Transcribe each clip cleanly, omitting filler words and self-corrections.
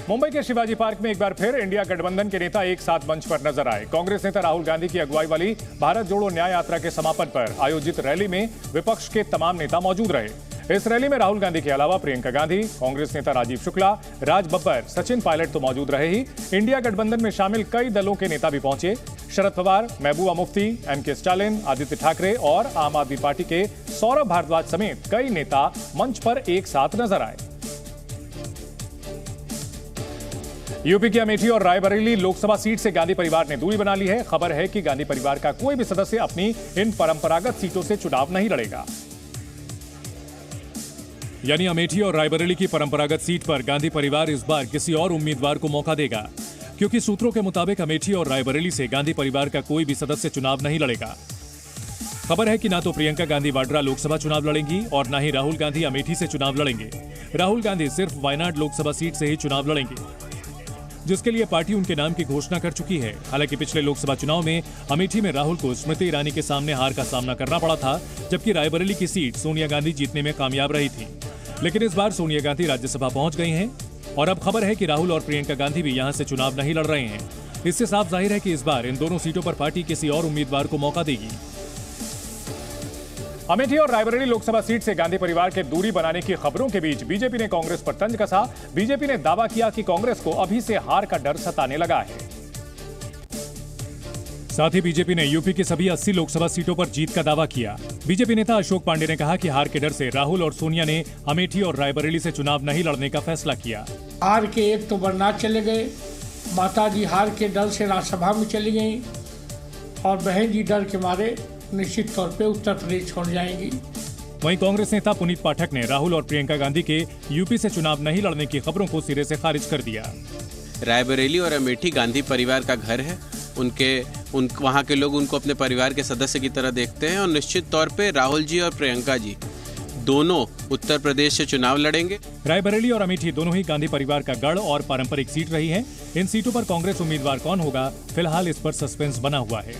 मुंबई के शिवाजी पार्क में एक बार फिर इंडिया गठबंधन के नेता एक साथ मंच पर नजर आए। कांग्रेस नेता राहुल गांधी की अगुवाई वाली भारत जोड़ो न्याय यात्रा के समापन पर आयोजित रैली में विपक्ष के तमाम नेता मौजूद रहे। इस रैली में राहुल गांधी के अलावा प्रियंका गांधी, कांग्रेस नेता राजीव शुक्ला, राज बब्बर, सचिन पायलट तो मौजूद रहे ही। इंडिया गठबंधन में शामिल कई दलों के नेता भी पहुंचे। शरद पवार, महबूबा मुफ्ती, एमके स्टालिन, आदित्य ठाकरे और आम आदमी पार्टी के सौरभ भारद्वाज समेत कई नेता मंच पर एक साथ नजर आए। यूपी की अमेठी और रायबरेली लोकसभा सीट से गांधी परिवार ने दूरी बना ली है। खबर है कि गांधी परिवार का कोई भी सदस्य अपनी इन परंपरागत सीटों से चुनाव नहीं लड़ेगा। यानी अमेठी और रायबरेली की परंपरागत सीट पर गांधी परिवार इस बार किसी और उम्मीदवार को मौका देगा, क्योंकि सूत्रों के मुताबिक अमेठी और रायबरेली से गांधी परिवार का कोई भी सदस्य चुनाव नहीं लड़ेगा। खबर है कि ना तो प्रियंका गांधी वाड्रा लोकसभा चुनाव लड़ेंगी और ना ही राहुल गांधी अमेठी से चुनाव लड़ेंगे। राहुल गांधी सिर्फ वायनाड लोकसभा सीट से ही चुनाव लड़ेंगे, जिसके लिए पार्टी उनके नाम की घोषणा कर चुकी है। हालांकि पिछले लोकसभा चुनाव में अमेठी में राहुल को स्मृति ईरानी के सामने हार का सामना करना पड़ा था, जबकि रायबरेली की सीट सोनिया गांधी जीतने में कामयाब रही थी। लेकिन इस बार सोनिया गांधी राज्यसभा पहुंच गई हैं और अब खबर है कि राहुल और प्रियंका गांधी भी यहां से चुनाव नहीं लड़ रहे हैं। इससे साफ जाहिर है कि इस बार इन दोनों सीटों पर पार्टी किसी और उम्मीदवार को मौका देगी। अमेठी और रायबरेली लोकसभा सीट से गांधी परिवार के दूरी बनाने की खबरों के बीच बीजेपी ने कांग्रेस पर तंज कसा। बीजेपी ने दावा किया कि कांग्रेस को अभी से हार का डर सताने लगा है। साथ ही बीजेपी ने यूपी की सभी 80 लोकसभा सीटों पर जीत का दावा किया। बीजेपी नेता अशोक पांडे ने कहा कि हार के डर से राहुल और सोनिया ने अमेठी और रायबरेली से चुनाव नहीं लड़ने का फैसला किया। हार के एक तो बरनाथ चले गए, माता जी हार के डर से राज्यसभा में चली गई और बहन जी डर के मारे निश्चित तौर पे उत्तर प्रदेश छोड़ जाएंगी। वहीं कांग्रेस नेता पुनीत पाठक ने राहुल और प्रियंका गांधी के यूपी से चुनाव नहीं लड़ने की खबरों को सिरे से खारिज कर दिया। रायबरेली और अमेठी गांधी परिवार का घर है। वहाँ के लोग उनको अपने परिवार के सदस्य की तरह देखते हैं और निश्चित तौर पे राहुल जी और प्रियंका जी दोनों उत्तर प्रदेश से चुनाव लड़ेंगे। रायबरेली और अमेठी दोनों ही गांधी परिवार का गढ़ और पारंपरिक सीट रही है। इन सीटों पर कांग्रेस उम्मीदवार कौन होगा, फिलहाल इस पर सस्पेंस बना हुआ है।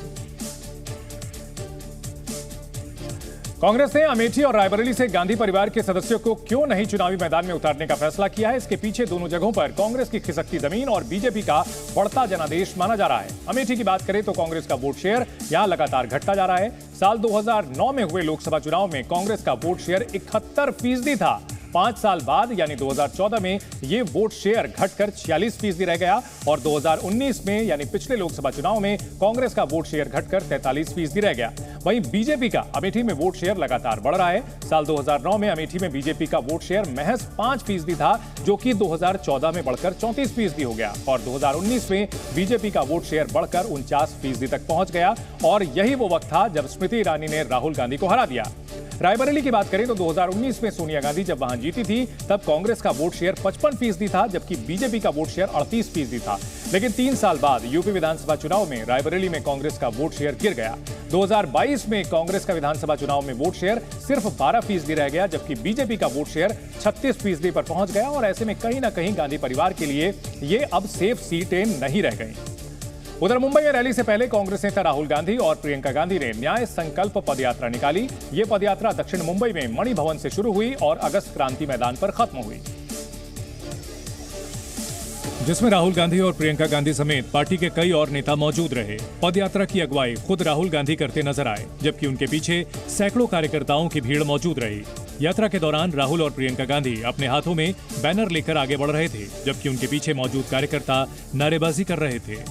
कांग्रेस ने अमेठी और रायबरेली से गांधी परिवार के सदस्यों को क्यों नहीं चुनावी मैदान में उतारने का फैसला किया है। इसके पीछे दोनों जगहों पर कांग्रेस की खिसकती जमीन और बीजेपी का बढ़ता जनादेश माना जा रहा है। अमेठी की बात करें तो कांग्रेस का वोट शेयर यहां लगातार घटता जा रहा है। साल 2009 में हुए लोकसभा चुनाव में कांग्रेस का वोट शेयर 71% था। 5 साल बाद यानी 2014 में ये वोट शेयर घटकर 46% रह गया और 2019 में यानी पिछले लोकसभा चुनाव में कांग्रेस का वोट शेयर घटकर 43% रह गया। वहीं बीजेपी का अमेठी में वोट शेयर लगातार बढ़ रहा है। साल 2009 में अमेठी में बीजेपी का वोट शेयर महज 5% था, जो कि 2014 में बढ़कर 34% हो गया और 2019 में बीजेपी का वोट शेयर बढ़कर 49% तक पहुंच गया। और यही वो वक्त था जब स्मृति ईरानी ने राहुल गांधी को हरा दिया। रायबरेली की बात करें तो 2019 में सोनिया गांधी जब वहां जीती थी तब कांग्रेस का वोट शेयर 55% था, जबकि बीजेपी का वोट शेयर 38% था। लेकिन 3 साल बाद यूपी विधानसभा चुनाव में रायबरेली में कांग्रेस का वोट शेयर गिर गया। 2022 में कांग्रेस का विधानसभा चुनाव में वोट शेयर सिर्फ 12% रह गया, जबकि बीजेपी का वोट शेयर 36% पर पहुंच गया। और ऐसे में कहीं ना कहीं गांधी परिवार के लिए ये अब सेफ सीटें नहीं रह गई। उधर मुंबई में रैली से पहले कांग्रेस नेता राहुल गांधी और प्रियंका गांधी ने न्याय संकल्प पदयात्रा निकाली। ये पदयात्रा दक्षिण मुंबई में मणि भवन से शुरू हुई और अगस्त क्रांति मैदान पर खत्म हुई, जिसमें राहुल गांधी और प्रियंका गांधी समेत पार्टी के कई और नेता मौजूद रहे। पदयात्रा की अगुवाई खुद राहुल गांधी करते नजर आए, जबकि उनके पीछे सैकड़ों कार्यकर्ताओं की भीड़ मौजूद रही। यात्रा के दौरान राहुल और प्रियंका गांधी अपने हाथों में बैनर लेकर आगे बढ़ रहे थे, जबकि उनके पीछे मौजूद कार्यकर्ता नारेबाजी कर रहे थे।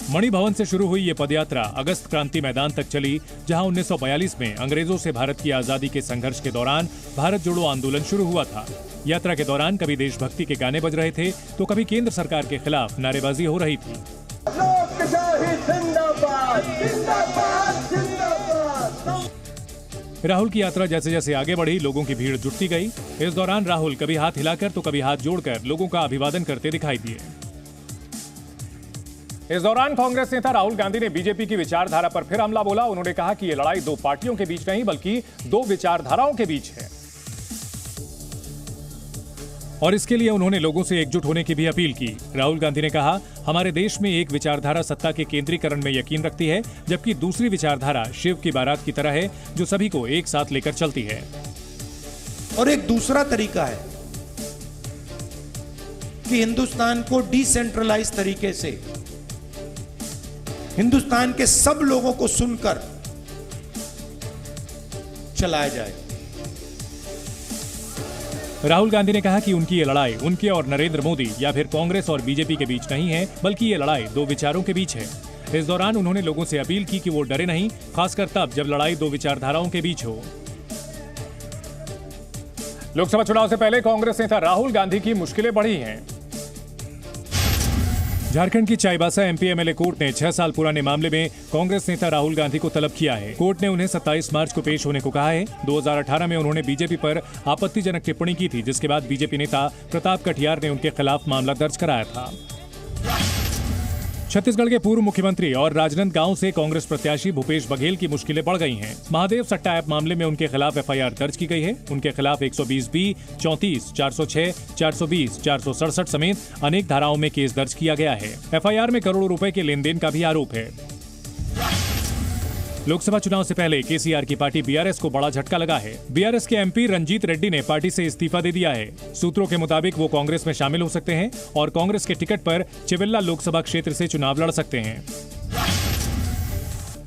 मणि भवन से शुरू हुई ये पदयात्रा अगस्त क्रांति मैदान तक चली, जहां 1942 में अंग्रेजों से भारत की आजादी के संघर्ष के दौरान भारत जोड़ो आंदोलन शुरू हुआ था। यात्रा के दौरान कभी देशभक्ति के गाने बज रहे थे तो कभी केंद्र सरकार के खिलाफ नारेबाजी हो रही थी। राहुल की यात्रा जैसे जैसे आगे बढ़ी, लोगों की भीड़ जुटती गई। इस दौरान राहुल कभी हाथ हिलाकर तो कभी हाथ जोड़कर लोगों का अभिवादन करते दिखाई दिए। इस दौरान कांग्रेस नेता राहुल गांधी ने बीजेपी की विचारधारा पर फिर हमला बोला। उन्होंने कहा कि यह लड़ाई 2 पार्टियों के बीच नहीं बल्कि 2 विचारधाराओं के बीच है और इसके लिए उन्होंने लोगों से एकजुट होने की भी अपील की। राहुल गांधी ने कहा, हमारे देश में एक विचारधारा सत्ता के केंद्रीकरण में यकीन रखती है, जबकि दूसरी विचारधारा शिव की बारात की तरह है, जो सभी को एक साथ लेकर चलती है। और एक दूसरा तरीका है कि हिंदुस्तान को डिसेंट्रलाइज तरीके से हिंदुस्तान के सब लोगों को सुनकर चलाया जाए। राहुल गांधी ने कहा कि उनकी ये लड़ाई उनके और नरेंद्र मोदी या फिर कांग्रेस और बीजेपी के बीच नहीं है, बल्कि ये लड़ाई दो विचारों के बीच है। इस दौरान उन्होंने लोगों से अपील की कि वो डरे नहीं, खासकर तब जब लड़ाई दो विचारधाराओं के बीच हो। लोकसभा चुनाव से पहले कांग्रेस नेता राहुल गांधी की मुश्किलें बढ़ी हैं। झारखंड की चाईबासा एमपी एमएलए कोर्ट ने 6 साल पुराने मामले में कांग्रेस नेता राहुल गांधी को तलब किया है। कोर्ट ने उन्हें 27 मार्च को पेश होने को कहा है। 2018 में उन्होंने बीजेपी पर आपत्तिजनक टिप्पणी की थी, जिसके बाद बीजेपी नेता प्रताप कटियार ने उनके खिलाफ मामला दर्ज कराया था। छत्तीसगढ़ के पूर्व मुख्यमंत्री और राजनांदगांव से कांग्रेस प्रत्याशी भूपेश बघेल की मुश्किलें बढ़ गई हैं। महादेव सट्टा ऐप मामले में उनके खिलाफ एफआईआर दर्ज की गई है। उनके खिलाफ 120B, 34, 406, 420, 467 समेत अनेक धाराओं में केस दर्ज किया गया है। एफआईआर में करोड़ों रुपए के लेन देन का भी आरोप है। लोकसभा चुनाव से पहले केसीआर की पार्टी बीआरएस को बड़ा झटका लगा है। बीआरएस के एमपी रंजीत रेड्डी ने पार्टी से इस्तीफा दे दिया है। सूत्रों के मुताबिक वो कांग्रेस में शामिल हो सकते हैं और कांग्रेस के टिकट पर चिविल्ला लोकसभा क्षेत्र से चुनाव लड़ सकते हैं।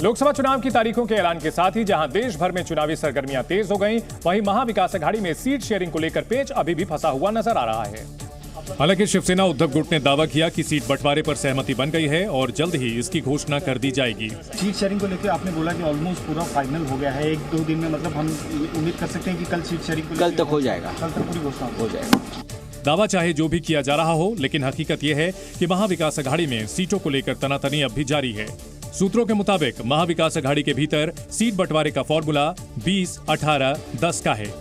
लोकसभा चुनाव की तारीखों के ऐलान के साथ ही जहां देश भर में चुनावी सरगर्मियां तेज हो गईं, वहीं महाविकास अघाड़ी में सीट शेयरिंग को लेकर पेच अभी भी फंसा हुआ नजर आ रहा है। हालांकि शिवसेना उद्धव गुट ने दावा किया कि सीट बंटवारे पर सहमति बन गई है और जल्द ही इसकी घोषणा कर दी जाएगी। सीट शेयरिंग को लेकर आपने बोला कि ऑलमोस्ट पूरा फाइनल हो गया है। 1-2 दिन में मतलब हम उम्मीद कर सकते हैं कि कल सीट शेयरिंग कल तक हो जाएगा, कल तक पूरी घोषणा हो जाएगा। दावा चाहे जो भी किया जा रहा हो, लेकिन हकीकत यह है कि महाविकास अघाड़ी में सीटों को लेकर तनातनी अब भी जारी है। सूत्रों के मुताबिक महाविकास अघाड़ी के भीतर सीट बंटवारे का फॉर्मूला 20-18-10 का है,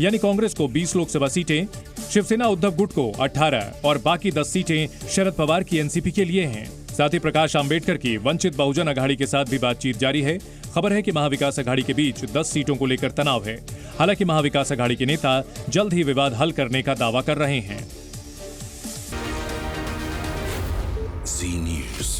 यानी कांग्रेस को 20 लोकसभा सीटें, शिवसेना उद्धव गुट को 18 और बाकी 10 सीटें शरद पवार की एनसीपी के लिए हैं। साथ ही प्रकाश आंबेडकर की वंचित बहुजन अघाड़ी के साथ भी बातचीत जारी है। खबर है कि महाविकास अघाड़ी के बीच 10 सीटों को लेकर तनाव है। हालांकि महाविकास अघाड़ी के नेता जल्द ही विवाद हल करने का दावा कर रहे हैं। जी न्यूज़।